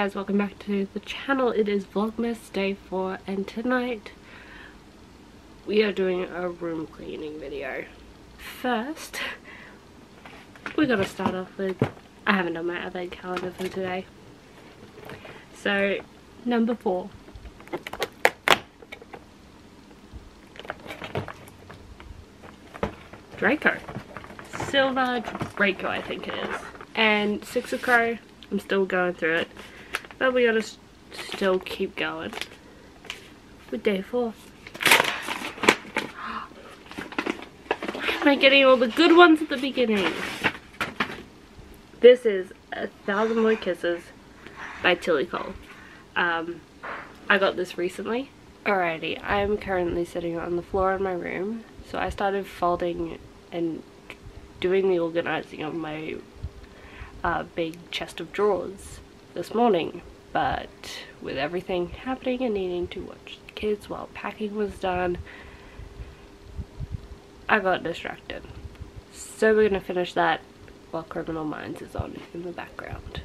guys, welcome back to the channel. It is Vlogmas day 4 and tonight we are doing a room cleaning video. First, we gotta start off with, I haven't done my advent calendar for today. So, number 4. Draco. Silver Draco, I think it is. And 6 of Crow, I'm still going through it. But we gotta still keep going with day 4. Am I getting all the good ones at the beginning? This is 1,000 More Kisses by Tilly Cole. I got this recently. Alrighty, I'm currently sitting on the floor in my room. So I started folding and doing the organising of my big chest of drawers this morning. But with everything happening and needing to watch the kids while packing was done, I got distracted. So we're gonna finish that while Criminal Minds is on in the background.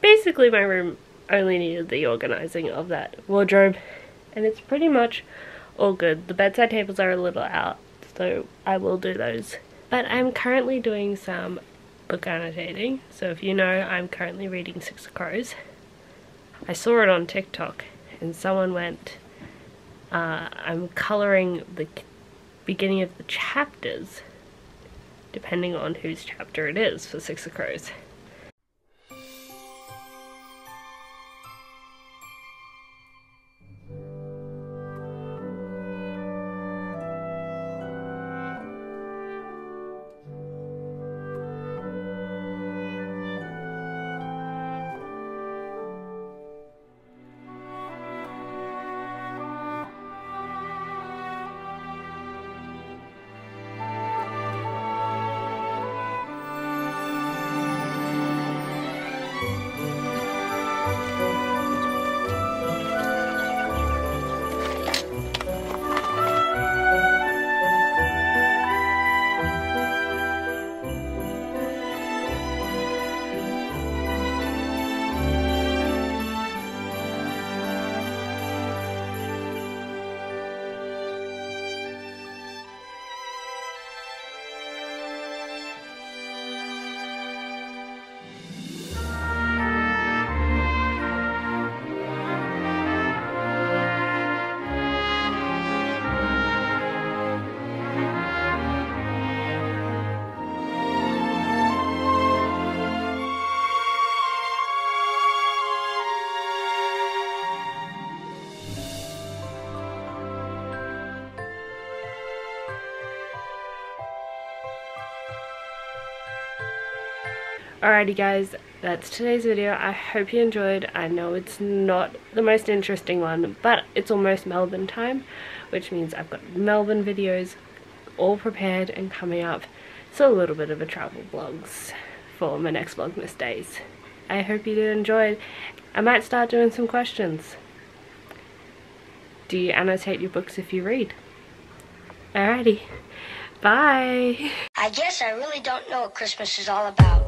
Basically my room only needed the organising of that wardrobe and it's pretty much all good. The bedside tables are a little out, so I will do those. But I'm currently doing some book annotating. So if you know, I'm currently reading 6 of Crows. I saw it on Tik Tok and someone went, I'm colouring the beginning of the chapters depending on whose chapter it is for 6 of Crows. Alrighty guys, that's today's video. I hope you enjoyed. I know it's not the most interesting one, but it's almost Melbourne time, which means I've got Melbourne videos all prepared and coming up. So a little bit of a travel vlogs for my next Vlogmas days. I hope you did enjoy. I might start doing some questions. Do you annotate your books if you read? Alrighty, bye! I guess I really don't know what Christmas is all about.